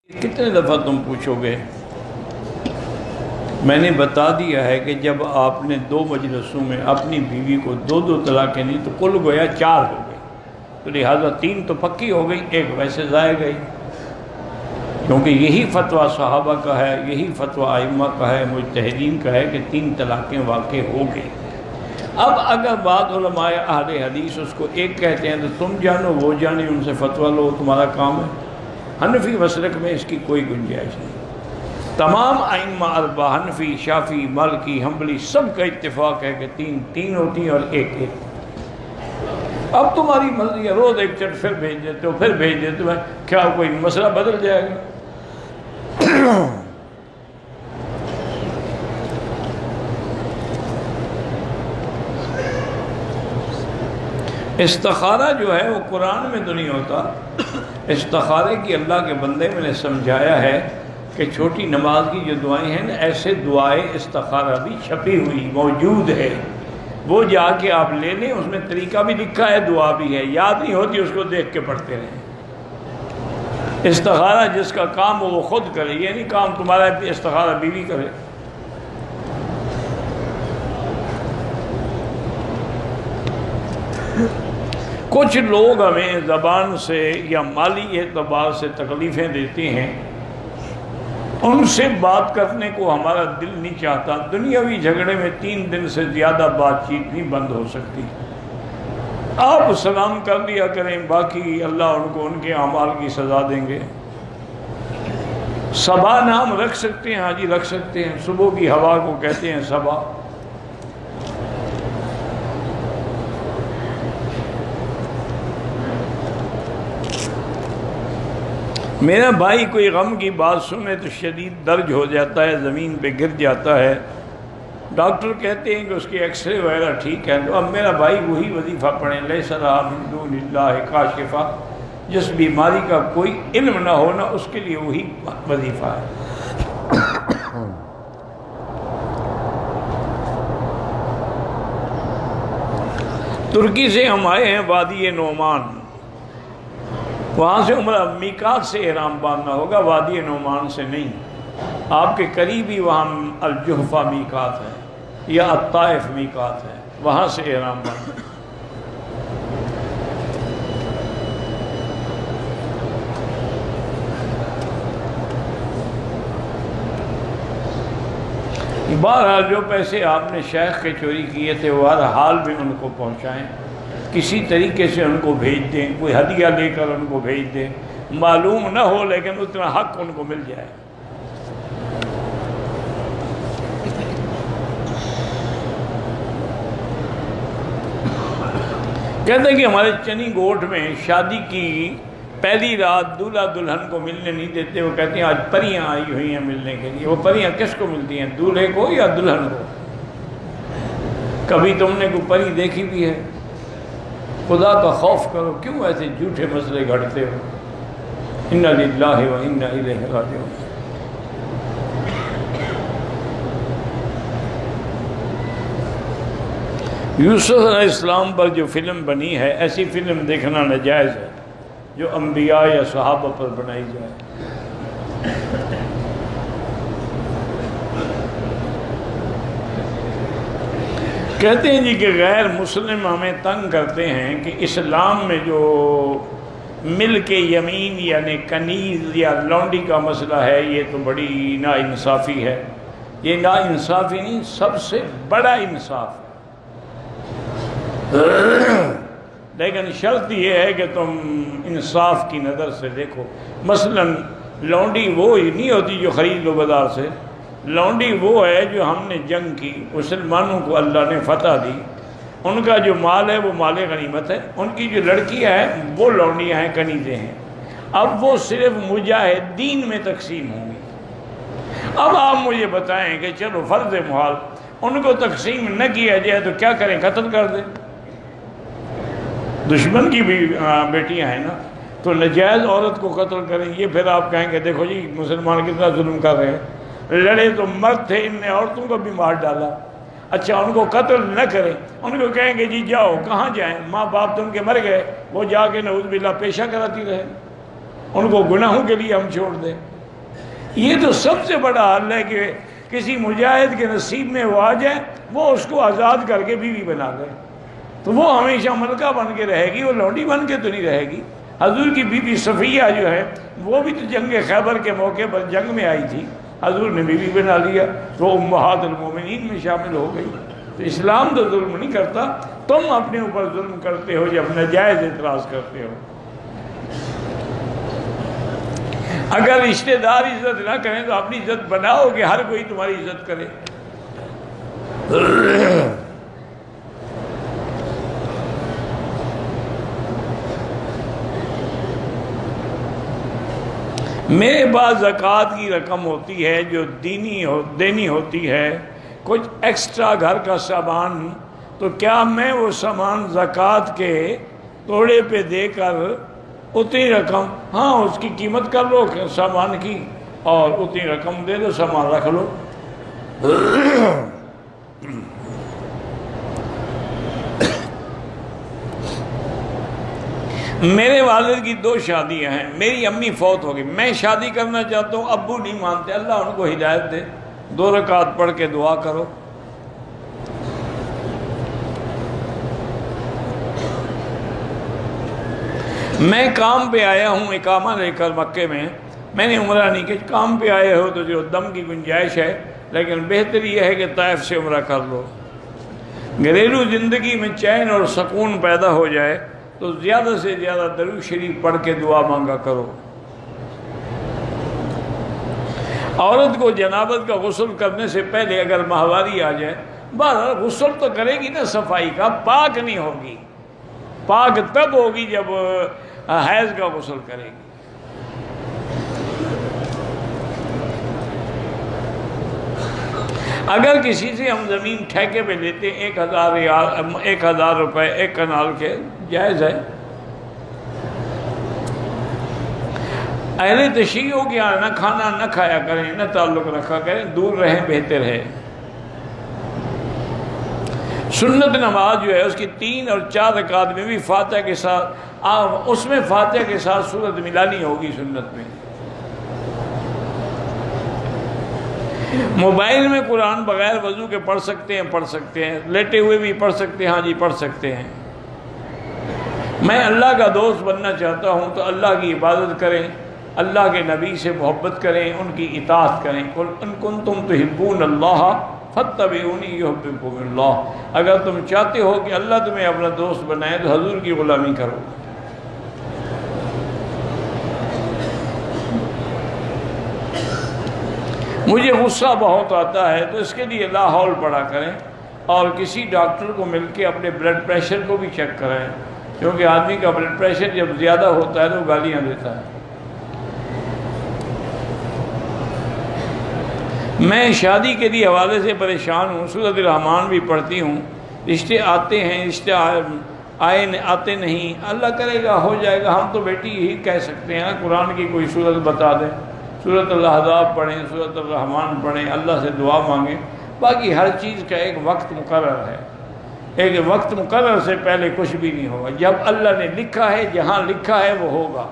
کتنے دفعہ تم پوچھو گے؟ میں نے بتا دیا ہے کہ جب آپ نے 2 مجلسوں میں اپنی بیوی کو 2 طلاقیں دی تو کل گویا 4 ہو گئی، تو لہٰذا 3 تو پکی ہو گئی، 1 ویسے ضائع گئی، کیونکہ یہی فتویٰ صحابہ کا ہے، یہی فتویٰ ائمہ کا ہے، مجتہدین کا ہے کہ 3 طلاقیں واقع ہو گئی۔ اب اگر بعض علماء اہل حدیث اس کو 1 کہتے ہیں تو تم جانو وہ جانے، ان سے فتویٰ لو، تمہارا کام ہے۔ حنفی مسلک میں اس کی کوئی گنجائش نہیں۔ تمام ائمہ 4 حنفی، شافعی، مالکی، حنبلی سب کا اتفاق ہے کہ 3 ہوتی ہیں اور 1۔ اب تمہاری مرضی ہے، روز 1 چٹ پھر بھیج دیتے ہو، پھر بھیج دیتے ہو، کیا کوئی مسئلہ بدل جائے گا؟ استخارہ جو ہے وہ قرآن میں تو نہیں ہوتا۔ استخارے کی اللہ کے بندے میں نے سمجھایا ہے کہ چھوٹی نماز کی جو دعائیں ہیں نا، ایسے دعائیں استخارہ بھی چھپی ہوئی موجود ہے، وہ جا کے آپ لے لیں، اس میں طریقہ بھی لکھا ہے، دعا بھی ہے، یاد نہیں ہوتی اس کو دیکھ کے پڑھتے رہیں۔ استخارہ جس کا کام وہ خود کرے، یہ نہیں کام تمہارا استخارہ بیوی کرے۔ کچھ لوگ ہمیں زبان سے یا مالی اعتبار سے تکلیفیں دیتے ہیں، ان سے بات کرنے کو ہمارا دل نہیں چاہتا۔ دنیاوی جھگڑے میں 3 دن سے زیادہ بات چیت نہیں بند ہو سکتی۔ آپ سلام کر لیا کریں، باقی اللہ ان کو ان کے اعمال کی سزا دیں گے۔ صبا نام رکھ سکتے ہیں، ہاں جی رکھ سکتے ہیں، صبح کی ہوا کو کہتے ہیں صبا۔ میرا بھائی کوئی غم کی بات سنے تو شدید درد ہو جاتا ہے، زمین پہ گر جاتا ہے، ڈاکٹر کہتے ہیں کہ اس کی ایکس رے وغیرہ ٹھیک ہے، تو اب میرا بھائی وہی وظیفہ پڑھیں، لیس لہا من دون اللہ کاشفہ، جس بیماری کا کوئی علم نہ ہونا اس کے لیے وہی وظیفہ ہے۔ ترکی سے ہم آئے ہیں وادی نعمان، وہاں سے عمرہ میقات سے احرام باندھنا ہوگا، وادی نعمان سے نہیں۔ آپ کے قریب ہی وہاں الجحفہ میقات ہے یا الطائف میقات ہے، وہاں سے احرام باندھنا۔ بہرحال جو پیسے آپ نے شیخ کے چوری کیے تھے وہ ہر حال میں ان کو پہنچائیں، کسی طریقے سے ان کو بھیج دیں، کوئی ہدیہ لے کر ان کو بھیج دیں، معلوم نہ ہو لیکن اتنا حق ان کو مل جائے۔ کہتے ہیں کہ ہمارے چنی گوٹھ میں شادی کی پہلی رات دولہا دلہن کو ملنے نہیں دیتے، وہ کہتے ہیں آج پریاں آئی ہوئی ہیں ملنے کے لیے۔ وہ پریاں کس کو ملتی ہیں، دولہے کو یا دلہن کو؟ کبھی تم نے کوئی پری دیکھی بھی ہے؟ خدا کا خوف کرو، کیوں ایسے جھوٹے مسئلے گھڑتے ہو؟ انا للہ و انا الیہ راجعون۔ یوسف علیہ السلام پر جو فلم بنی ہے، ایسی فلم دیکھنا ناجائز ہے جو انبیاء یا صحابہ پر بنائی جائے۔ کہتے ہیں جی کہ غیر مسلم ہمیں تنگ کرتے ہیں کہ اسلام میں جو ملک یمین یعنی کنیز یا لونڈی کا مسئلہ ہے، یہ تو بڑی ناانصافی ہے۔ یہ ناانصافی نہیں، سب سے بڑا انصاف ہے، لیکن شرط یہ ہے کہ تم انصاف کی نظر سے دیکھو۔ مثلا لونڈی وہ ہی نہیں ہوتی جو خرید لو بازار سے، لونڈی وہ ہے جو ہم نے جنگ کی، مسلمانوں کو اللہ نے فتح دی، ان کا جو مال ہے وہ مال غنیمت ہے، ان کی جو لڑکیاں ہیں وہ لونڈیاں ہیں، کنیزیں ہیں، اب وہ صرف مجاہدین میں تقسیم ہوں گی۔ اب آپ مجھے بتائیں کہ چلو فرض محال ان کو تقسیم نہ کیا جائے تو کیا کریں؟ قتل کر دیں؟ دشمن کی بھی بیٹیاں ہیں نا، تو نجائز عورت کو قتل کریں، یہ پھر آپ کہیں گے دیکھو جی مسلمان کتنا ظلم کر رہے ہیں، لڑے تو مرد تھے، ان نے عورتوں کو بھی مار ڈالا۔ اچھا ان کو قتل نہ کریں، ان کو کہیں گے جی جاؤ، کہاں جائیں؟ ماں باپ تو ان کے مر گئے، وہ جا کے نعوذ باللہ پیشہ کراتی رہے، ان کو گناہوں کے لیے ہم چھوڑ دیں۔ یہ تو سب سے بڑا حل ہے کہ کسی مجاہد کے نصیب میں وہ آ جائے، وہ اس کو آزاد کر کے بیوی بنا دے، تو وہ ہمیشہ ملکہ بن کے رہے گی، وہ لونڈی بن کے تو نہیں رہے گی۔ حضور کی بیوی صفیہ جو ہے وہ بھی تو جنگ خیبر کے موقع پر جنگ میں آئی تھی، حضور نے بیوی بنا لیا تو امہات المومنین میں شامل ہو گئی۔ تو اسلام تو ظلم نہیں کرتا، تم اپنے اوپر ظلم کرتے ہو جب ناجائز اعتراض کرتے ہو۔ اگر رشتہ دار عزت نہ کریں تو اپنی عزت بناؤ کہ ہر کوئی تمہاری عزت کرے۔ میرے پاس زکوٰۃ کی رقم ہوتی ہے جو دینی ہوتی ہے، کچھ ایکسٹرا گھر کا سامان، تو کیا میں وہ سامان زکوٰۃ کے توڑے پہ دے کر اتنی رقم، ہاں اس کی قیمت کر لو سامان کی اور اتنی رقم دے دو، سامان رکھ لو۔ میرے والد کی 2 شادیاں ہیں، میری امی فوت ہو گئی، میں شادی کرنا چاہتا ہوں، ابو نہیں مانتے، اللہ ان کو ہدایت دے، 2 رکعت پڑھ کے دعا کرو۔ میں کام پہ آیا ہوں اقامہ لے کر مکے میں نے عمرہ نہیں کہ کام پہ آئے ہو تو جو دم کی گنجائش ہے، لیکن بہتر یہ ہے کہ طائف سے عمرہ کر لو۔ گھریلو زندگی میں چین اور سکون پیدا ہو جائے تو زیادہ سے زیادہ درود شریف پڑھ کے دعا مانگا کرو۔ عورت کو جنابت کا غسل کرنے سے پہلے اگر ماہواری آ جائے، بہرحال غسل تو کرے گی نا صفائی کا، پاک نہیں ہوگی، پاک تب ہوگی جب حیض کا غسل کرے گی۔ اگر کسی سے ہم زمین ٹھیکے پہ لیتے 1000 روپے 1 کنال کے، جائز ہے۔ اہل تشیعوں کے یہاں نہ کھانا نہ کھایا کریں، نہ تعلق رکھا کریں، دور رہیں، بہتر ہے۔ سنت نماز جو ہے اس کی 3 اور 4 رکعات میں بھی فاتحہ کے ساتھ، اس میں فاتحہ کے ساتھ سورت ملانی ہوگی سنت میں۔ موبائل میں قرآن بغیر وضو کے پڑھ سکتے ہیں، لیٹے ہوئے بھی پڑھ سکتے ہیں، ہاں جی پڑھ سکتے ہیں۔ میں اللہ کا دوست بننا چاہتا ہوں تو اللہ کی عبادت کریں، اللہ کے نبی سے محبت کریں، ان کی اطاعت کریں۔ قل ان کنتم تحبون اللہ فاتبعونی یحببکم اللہ۔ اگر تم چاہتے ہو کہ اللہ تمہیں اپنا دوست بنائے تو حضور کی غلامی کرو۔ مجھے غصہ بہت آتا ہے تو اس کے لیے لا حول پڑھا کریں، اور کسی ڈاکٹر کو مل کے اپنے بلڈ پریشر کو بھی چیک کرائیں، کیونکہ آدمی کا بلڈ پریشر جب زیادہ ہوتا ہے تو گالیاں دیتا ہے۔ میں شادی کے لیے حوالے سے پریشان ہوں، سورۃ الرحمن بھی پڑھتی ہوں، رشتے آتے ہیں، رشتے آتے نہیں، اللہ کرے گا ہو جائے گا۔ ہم تو بیٹی یہی کہہ سکتے ہیں، قرآن کی کوئی سورت بتا دیں، سورۃ الاحزاب پڑھیں، سورۃ الرحمن پڑھیں، اللہ سے دعا مانگیں۔ باقی ہر چیز کا ایک وقت مقرر ہے، ایک وقت مقرر سے پہلے کچھ بھی نہیں ہوگا۔ جب اللہ نے لکھا ہے، جہاں لکھا ہے وہ ہوگا۔